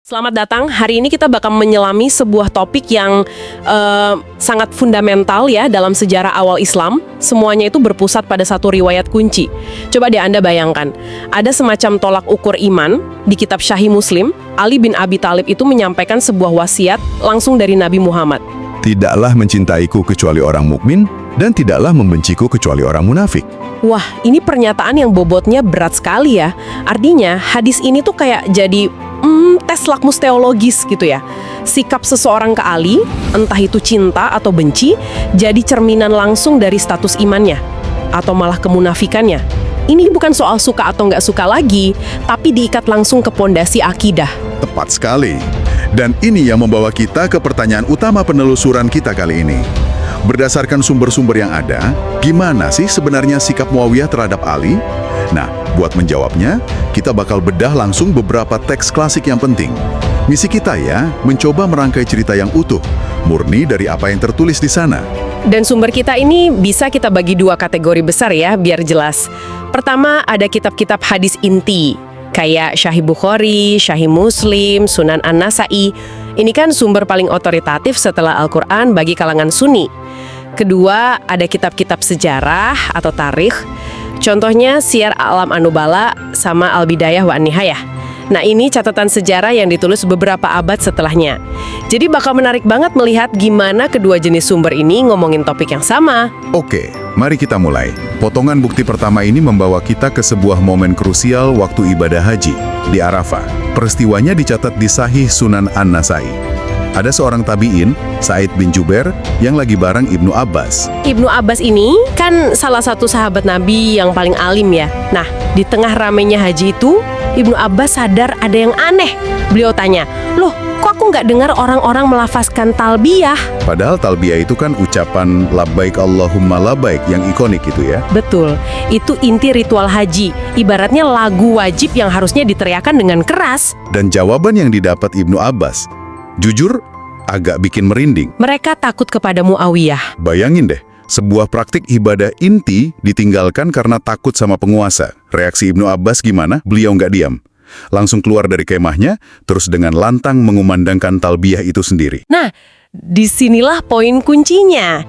Selamat datang, hari ini kita bakal menyelami sebuah topik yang sangat fundamental ya dalam sejarah awal Islam. Semuanya itu berpusat pada satu riwayat kunci. Coba deh Anda bayangkan, ada semacam tolak ukur iman di kitab Sahih Muslim. Ali bin Abi Thalib itu menyampaikan sebuah wasiat langsung dari Nabi Muhammad. Tidaklah mencintaiku kecuali orang mukmin dan tidaklah membenciku kecuali orang munafik. Wah, ini pernyataan yang bobotnya berat sekali ya. Artinya, hadis ini tuh kayak jadi tes lakmus teologis gitu ya. Sikap seseorang ke Ali, entah itu cinta atau benci, jadi cerminan langsung dari status imannya atau malah kemunafikannya. Ini bukan soal suka atau nggak suka lagi, tapi diikat langsung ke pondasi akidah. Tepat sekali. Dan ini yang membawa kita ke pertanyaan utama penelusuran kita kali ini. Berdasarkan sumber-sumber yang ada, gimana sih sebenarnya sikap Muawiyah terhadap Ali? Nah, buat menjawabnya, kita bakal bedah langsung beberapa teks klasik yang penting. Misi kita ya, mencoba merangkai cerita yang utuh, murni dari apa yang tertulis di sana. Dan sumber kita ini bisa kita bagi dua kategori besar ya, biar jelas. Pertama, ada kitab-kitab hadis inti, kayak Sahih Bukhari, Sahih Muslim, Sunan An-Nasa'i. Ini kan sumber paling otoritatif setelah Al-Quran bagi kalangan Sunni. Kedua, ada kitab-kitab sejarah atau tarikh. Contohnya Syiar A'lam An-Nubala sama Al-Bidayah wa An-Nihayah. Nah, ini catatan sejarah yang ditulis beberapa abad setelahnya. Jadi bakal menarik banget melihat gimana kedua jenis sumber ini ngomongin topik yang sama. Oke, mari kita mulai. Potongan bukti pertama ini membawa kita ke sebuah momen krusial waktu ibadah haji di Arafah. Peristiwanya dicatat di Sahih Sunan An-Nasa'i. Ada seorang tabi'in, Sa'id bin Jubair, yang lagi bareng Ibnu Abbas. Ibnu Abbas ini kan salah satu sahabat Nabi yang paling alim ya. Nah, di tengah ramainya haji itu, Ibnu Abbas sadar ada yang aneh. Beliau tanya, "Loh, kok aku nggak dengar orang-orang melafazkan talbiyah?" Padahal talbiyah itu kan ucapan labbaik Allahumma labbaik yang ikonik itu ya. Betul, itu inti ritual haji. Ibaratnya lagu wajib yang harusnya diteriakan dengan keras. Dan jawaban yang didapat Ibnu Abbas, jujur, agak bikin merinding. Mereka takut kepada Muawiyah. Bayangin deh, sebuah praktik ibadah inti ditinggalkan karena takut sama penguasa. Reaksi Ibnu Abbas gimana? Beliau nggak diam. Langsung keluar dari kemahnya, terus dengan lantang mengumandangkan talbiyah itu sendiri. Nah, disinilah poin kuncinya.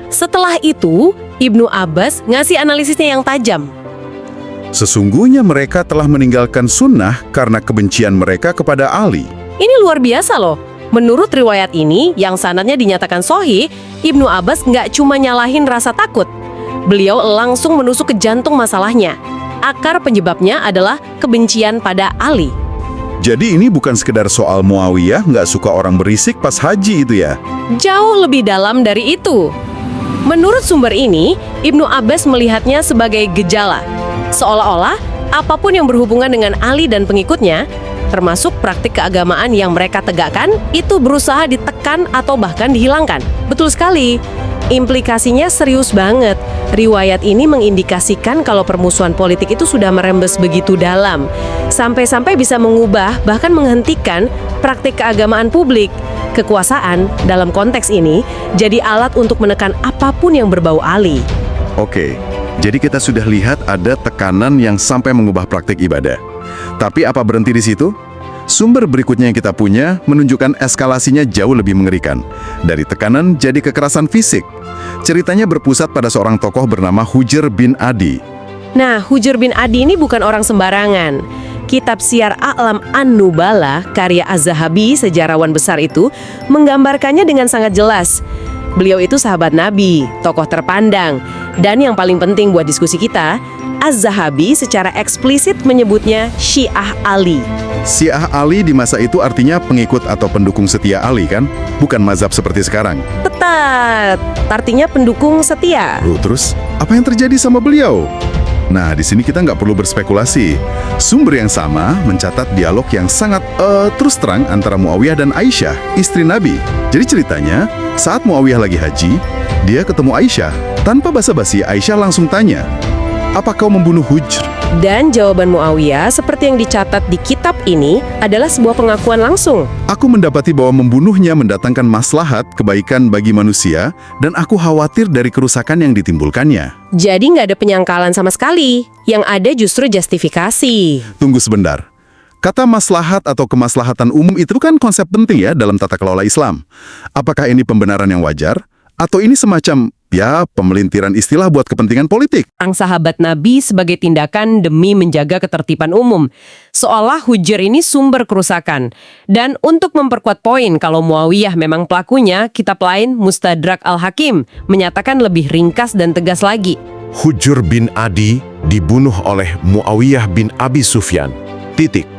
Setelah itu, Ibnu Abbas ngasih analisisnya yang tajam. Sesungguhnya mereka telah meninggalkan sunnah karena kebencian mereka kepada Ali. Ini luar biasa loh. Menurut riwayat ini, yang sanadnya dinyatakan sahih, Ibnu Abbas nggak cuma nyalahin rasa takut. Beliau langsung menusuk ke jantung masalahnya. Akar penyebabnya adalah kebencian pada Ali. Jadi ini bukan sekedar soal Muawiyah nggak suka orang berisik pas haji itu ya? Jauh lebih dalam dari itu. Menurut sumber ini, Ibnu Abbas melihatnya sebagai gejala. Seolah-olah apapun yang berhubungan dengan Ali dan pengikutnya, termasuk praktik keagamaan yang mereka tegakkan, itu berusaha ditekan atau bahkan dihilangkan. Betul sekali. Implikasinya serius banget. Riwayat ini mengindikasikan kalau permusuhan politik itu sudah merembes begitu dalam. Sampai-sampai bisa mengubah, bahkan menghentikan praktik keagamaan publik. Kekuasaan, dalam konteks ini, jadi alat untuk menekan apapun yang berbau Ali. Oke, jadi kita sudah lihat ada tekanan yang sampai mengubah praktik ibadah. Tapi apa berhenti di situ? Sumber berikutnya yang kita punya menunjukkan eskalasinya jauh lebih mengerikan. Dari tekanan jadi kekerasan fisik. Ceritanya berpusat pada seorang tokoh bernama Hujr bin Adi. Nah, Hujr bin Adi ini bukan orang sembarangan. Kitab Syiar A'lam An-Nubala, karya Az-Zahabi, sejarawan besar itu, menggambarkannya dengan sangat jelas. Beliau itu sahabat Nabi, tokoh terpandang. Dan yang paling penting buat diskusi kita, Az-Zahabi secara eksplisit menyebutnya Syiah Ali. Syiah Ali di masa itu artinya pengikut atau pendukung setia Ali kan? Bukan mazhab seperti sekarang. Tepat, artinya pendukung setia. Terus, apa yang terjadi sama beliau? Nah, di sini kita nggak perlu berspekulasi. Sumber yang sama mencatat dialog yang sangat terus terang antara Muawiyah dan Aisyah, istri Nabi. Jadi ceritanya, saat Muawiyah lagi haji, dia ketemu Aisyah. Tanpa basa-basi, Aisyah langsung tanya, "Apa kau membunuh Hujr?" Dan jawaban Muawiyah seperti yang dicatat di kitab ini adalah sebuah pengakuan langsung. "Aku mendapati bahwa membunuhnya mendatangkan maslahat kebaikan bagi manusia dan aku khawatir dari kerusakan yang ditimbulkannya." Jadi nggak ada penyangkalan sama sekali. Yang ada justru justifikasi. Tunggu sebentar. Kata maslahat atau kemaslahatan umum itu kan konsep penting ya dalam tata kelola Islam. Apakah ini pembenaran yang wajar? Atau ini semacam, ya, pemelintiran istilah buat kepentingan politik? Sang sahabat Nabi sebagai tindakan demi menjaga ketertiban umum. Seolah Hujr ini sumber kerusakan. Dan untuk memperkuat poin kalau Muawiyah memang pelakunya, kitab lain Mustadrak Al-Hakim menyatakan lebih ringkas dan tegas lagi. Hujr bin Adi dibunuh oleh Muawiyah bin Abi Sufyan. Titik.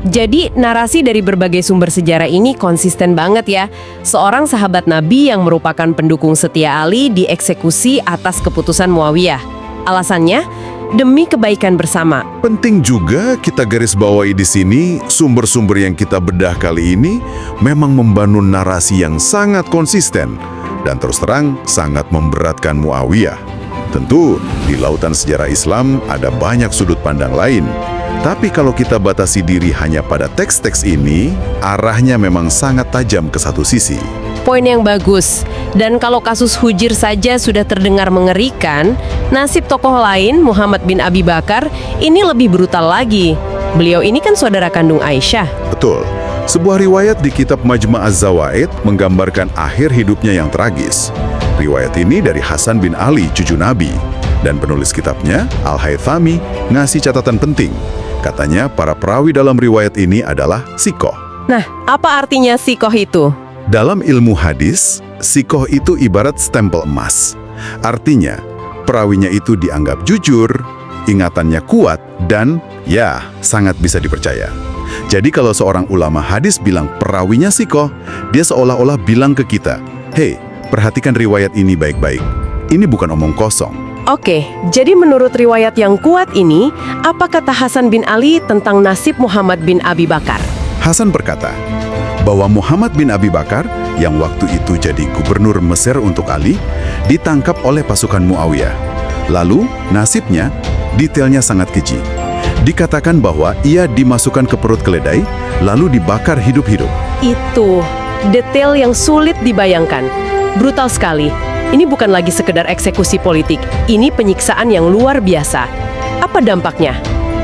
Jadi narasi dari berbagai sumber sejarah ini konsisten banget ya. Seorang sahabat Nabi yang merupakan pendukung setia Ali dieksekusi atas keputusan Muawiyah. Alasannya, demi kebaikan bersama. Penting juga kita garis bawahi di sini, sumber-sumber yang kita bedah kali ini memang membangun narasi yang sangat konsisten dan terus terang sangat memberatkan Muawiyah. Tentu, di lautan sejarah Islam ada banyak sudut pandang lain. Tapi kalau kita batasi diri hanya pada teks-teks ini, arahnya memang sangat tajam ke satu sisi. Poin yang bagus. Dan kalau kasus Hujr saja sudah terdengar mengerikan, nasib tokoh lain, Muhammad bin Abi Bakar, ini lebih brutal lagi. Beliau ini kan saudara kandung Aisyah. Betul. Sebuah riwayat di kitab Majma' Az-Zawaid menggambarkan akhir hidupnya yang tragis. Riwayat ini dari Hasan bin Ali, cucu Nabi. Dan penulis kitabnya, Al-Haythami, ngasih catatan penting. Katanya para perawi dalam riwayat ini adalah sikoh. Nah, apa artinya sikoh itu? Dalam ilmu hadis, sikoh itu ibarat stempel emas. Artinya, perawinya itu dianggap jujur, ingatannya kuat, dan ya, sangat bisa dipercaya. Jadi kalau seorang ulama hadis bilang perawinya sikoh, dia seolah-olah bilang ke kita, "Hei, perhatikan riwayat ini baik-baik. Ini bukan omong kosong." Oke, jadi menurut riwayat yang kuat ini, apa kata Hasan bin Ali tentang nasib Muhammad bin Abi Bakar? Hasan berkata bahwa Muhammad bin Abi Bakar yang waktu itu jadi gubernur Mesir untuk Ali, ditangkap oleh pasukan Muawiyah. Lalu, nasibnya, detailnya sangat keji. Dikatakan bahwa ia dimasukkan ke perut keledai, lalu dibakar hidup-hidup. Itu, detail yang sulit dibayangkan. Brutal sekali. Ini bukan lagi sekedar eksekusi politik, ini penyiksaan yang luar biasa. Apa dampaknya?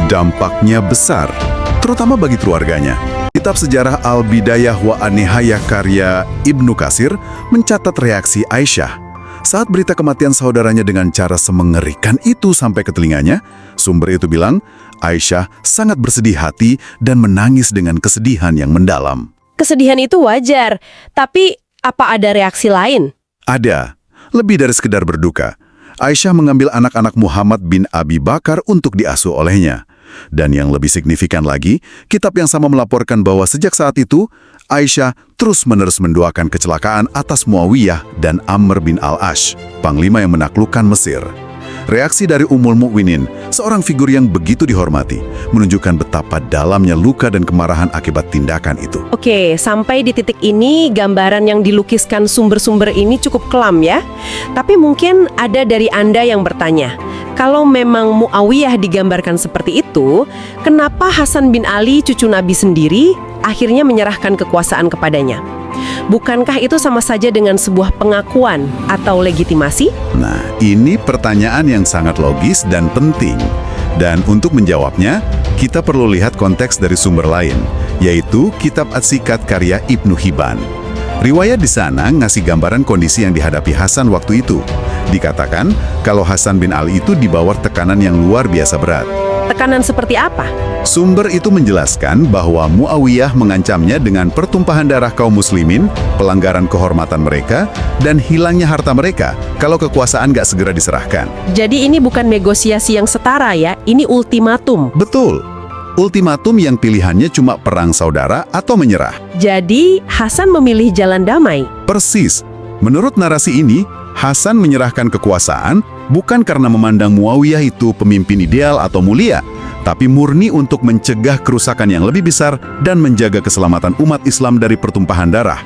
Dampaknya besar, terutama bagi keluarganya. Kitab sejarah Al-Bidayah wa An-Nihayah karya Ibnu Katsir mencatat reaksi Aisyah. Saat berita kematian saudaranya dengan cara semengerikan itu sampai ke telinganya, sumber itu bilang, Aisyah sangat bersedih hati dan menangis dengan kesedihan yang mendalam. Kesedihan itu wajar, tapi apa ada reaksi lain? Ada. Lebih dari sekedar berduka, Aisyah mengambil anak-anak Muhammad bin Abi Bakar untuk diasuh olehnya. Dan yang lebih signifikan lagi, kitab yang sama melaporkan bahwa sejak saat itu, Aisyah terus-menerus mendoakan kecelakaan atas Muawiyah dan Amr bin Al-Ash, panglima yang menaklukkan Mesir. Reaksi dari Ummul Mukminin, seorang figur yang begitu dihormati, menunjukkan betapa dalamnya luka dan kemarahan akibat tindakan itu. Oke, sampai di titik ini gambaran yang dilukiskan sumber-sumber ini cukup kelam ya. Tapi mungkin ada dari Anda yang bertanya, kalau memang Muawiyah digambarkan seperti itu, kenapa Hasan bin Ali, cucu Nabi sendiri, akhirnya menyerahkan kekuasaan kepadanya? Bukankah itu sama saja dengan sebuah pengakuan atau legitimasi? Nah, ini pertanyaan yang sangat logis dan penting. Dan untuk menjawabnya, kita perlu lihat konteks dari sumber lain, yaitu Kitab As-Sikat karya Ibnu Hibban. Riwayat di sana ngasih gambaran kondisi yang dihadapi Hasan waktu itu. Dikatakan kalau Hasan bin Ali itu dibawa tekanan yang luar biasa berat. Tekanan seperti apa? Sumber itu menjelaskan bahwa Muawiyah mengancamnya dengan pertumpahan darah kaum muslimin, pelanggaran kehormatan mereka, dan hilangnya harta mereka kalau kekuasaan gak segera diserahkan. Jadi ini bukan negosiasi yang setara ya, ini ultimatum. Betul. Ultimatum yang pilihannya cuma perang saudara atau menyerah. Jadi Hasan memilih jalan damai. Persis. Menurut narasi ini, Hasan menyerahkan kekuasaan bukan karena memandang Muawiyah itu pemimpin ideal atau mulia, tapi murni untuk mencegah kerusakan yang lebih besar dan menjaga keselamatan umat Islam dari pertumpahan darah.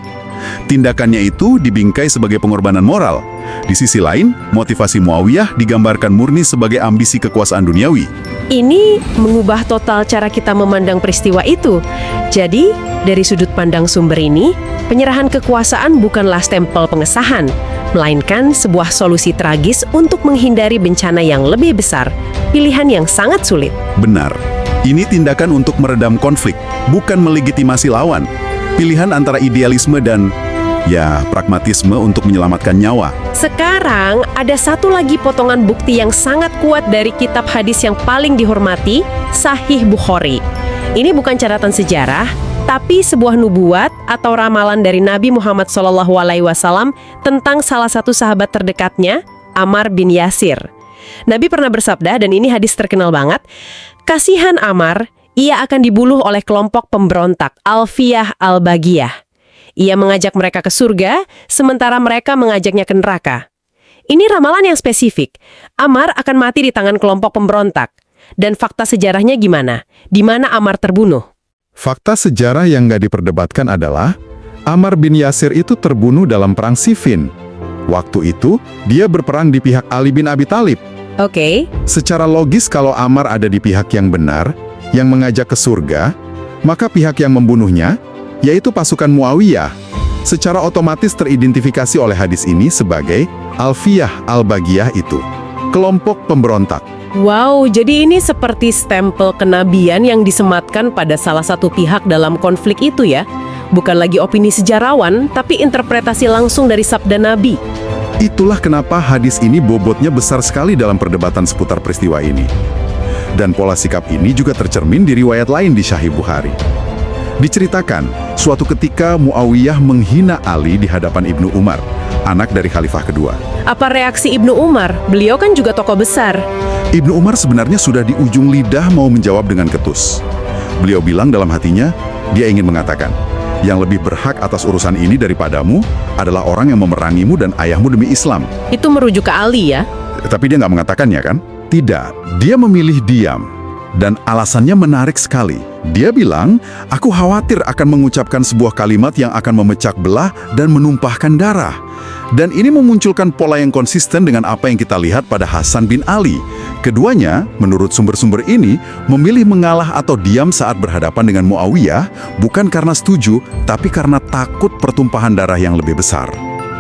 Tindakannya itu dibingkai sebagai pengorbanan moral. Di sisi lain, motivasi Muawiyah digambarkan murni sebagai ambisi kekuasaan duniawi. Ini mengubah total cara kita memandang peristiwa itu. Jadi, dari sudut pandang sumber ini, penyerahan kekuasaan bukanlah stempel pengesahan, melainkan sebuah solusi tragis untuk menghindari bencana yang lebih besar, pilihan yang sangat sulit. Benar. Ini tindakan untuk meredam konflik, bukan melegitimasi lawan. Pilihan antara idealisme dan, pragmatisme untuk menyelamatkan nyawa. Sekarang ada satu lagi potongan bukti yang sangat kuat dari kitab hadis yang paling dihormati, Sahih Bukhari. Ini bukan catatan sejarah, tapi sebuah nubuat atau ramalan dari Nabi Muhammad SAW tentang salah satu sahabat terdekatnya, Ammar bin Yasir. Nabi pernah bersabda, dan ini hadis terkenal banget, kasihan Ammar, ia akan dibunuh oleh kelompok pemberontak Alfiyah Al-Bagiyah. Ia mengajak mereka ke surga, sementara mereka mengajaknya ke neraka. Ini ramalan yang spesifik. Ammar akan mati di tangan kelompok pemberontak. Dan fakta sejarahnya gimana? Di mana Ammar terbunuh? Fakta sejarah yang nggak diperdebatkan adalah Ammar bin Yasir itu terbunuh dalam perang Siffin. Waktu itu, dia berperang di pihak Ali bin Abi Thalib. Oke. Secara logis kalau Ammar ada di pihak yang benar, yang mengajak ke surga, maka pihak yang membunuhnya, yaitu pasukan Muawiyah, secara otomatis teridentifikasi oleh hadis ini sebagai Alfiyah Al-Bagiyah itu, kelompok pemberontak. Wow, jadi ini seperti stempel kenabian yang disematkan pada salah satu pihak dalam konflik itu ya? Bukan lagi opini sejarawan, tapi interpretasi langsung dari sabda Nabi. Itulah kenapa hadis ini bobotnya besar sekali dalam perdebatan seputar peristiwa ini. Dan pola sikap ini juga tercermin di riwayat lain di Sahih Bukhari. Diceritakan, suatu ketika Muawiyah menghina Ali di hadapan Ibnu Umar, anak dari khalifah kedua. Apa reaksi Ibnu Umar? Beliau kan juga tokoh besar. Ibnu Umar sebenarnya sudah di ujung lidah mau menjawab dengan ketus. Beliau bilang dalam hatinya, dia ingin mengatakan, yang lebih berhak atas urusan ini daripadamu adalah orang yang memerangimu dan ayahmu demi Islam. Itu merujuk ke Ali ya? Tapi dia nggak mengatakannya kan? Tidak, dia memilih diam. Dan alasannya menarik sekali. Dia bilang, aku khawatir akan mengucapkan sebuah kalimat yang akan memecah belah dan menumpahkan darah. Dan ini memunculkan pola yang konsisten dengan apa yang kita lihat pada Hasan bin Ali. Keduanya, menurut sumber-sumber ini, memilih mengalah atau diam saat berhadapan dengan Muawiyah, bukan karena setuju, tapi karena takut pertumpahan darah yang lebih besar.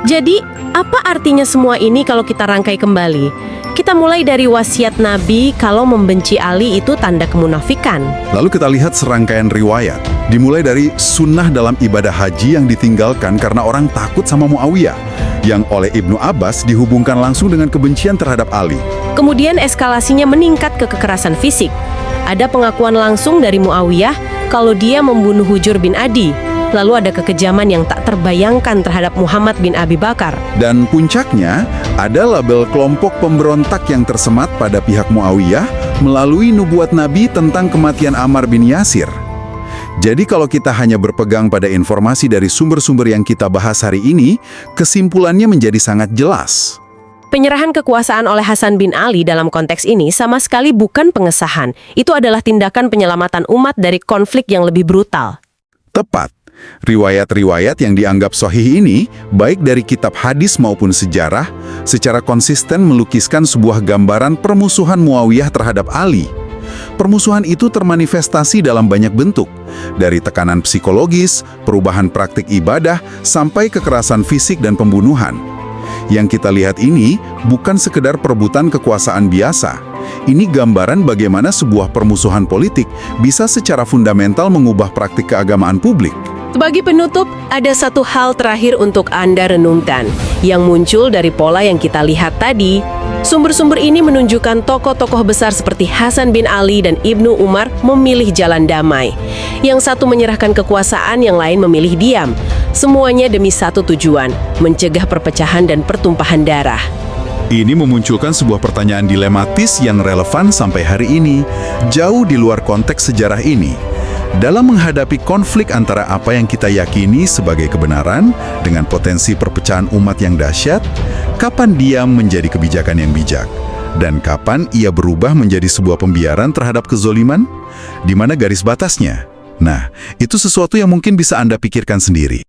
Jadi, apa artinya semua ini kalau kita rangkai kembali? Kita mulai dari wasiat Nabi kalau membenci Ali itu tanda kemunafikan. Lalu kita lihat serangkaian riwayat. Dimulai dari sunnah dalam ibadah haji yang ditinggalkan karena orang takut sama Muawiyah, yang oleh Ibnu Abbas dihubungkan langsung dengan kebencian terhadap Ali. Kemudian eskalasinya meningkat ke kekerasan fisik. Ada pengakuan langsung dari Muawiyah kalau dia membunuh Hujr bin Adi. Lalu ada kekejaman yang tak terbayangkan terhadap Muhammad bin Abi Bakar. Dan puncaknya, ada label kelompok pemberontak yang tersemat pada pihak Muawiyah melalui nubuat Nabi tentang kematian Ammar bin Yasir. Jadi kalau kita hanya berpegang pada informasi dari sumber-sumber yang kita bahas hari ini, kesimpulannya menjadi sangat jelas. Penyerahan kekuasaan oleh Hasan bin Ali dalam konteks ini sama sekali bukan pengesahan. Itu adalah tindakan penyelamatan umat dari konflik yang lebih brutal. Tepat. Riwayat-riwayat yang dianggap sahih ini, baik dari kitab hadis maupun sejarah, secara konsisten melukiskan sebuah gambaran permusuhan Muawiyah terhadap Ali. Permusuhan itu termanifestasi dalam banyak bentuk, dari tekanan psikologis, perubahan praktik ibadah, sampai kekerasan fisik dan pembunuhan. Yang kita lihat ini bukan sekedar perebutan kekuasaan biasa. Ini gambaran bagaimana sebuah permusuhan politik bisa secara fundamental mengubah praktik keagamaan publik. Sebagai penutup, ada satu hal terakhir untuk Anda renungkan, yang muncul dari pola yang kita lihat tadi. Sumber-sumber ini menunjukkan tokoh-tokoh besar seperti Hasan bin Ali dan Ibnu Umar memilih jalan damai. Yang satu menyerahkan kekuasaan, yang lain memilih diam. Semuanya demi satu tujuan, mencegah perpecahan dan pertumpahan darah. Ini memunculkan sebuah pertanyaan dilematis yang relevan sampai hari ini, jauh di luar konteks sejarah ini. Dalam menghadapi konflik antara apa yang kita yakini sebagai kebenaran dengan potensi perpecahan umat yang dahsyat, kapan diam menjadi kebijakan yang bijak? Dan kapan ia berubah menjadi sebuah pembiaran terhadap kezoliman? Di mana garis batasnya? Nah, itu sesuatu yang mungkin bisa Anda pikirkan sendiri.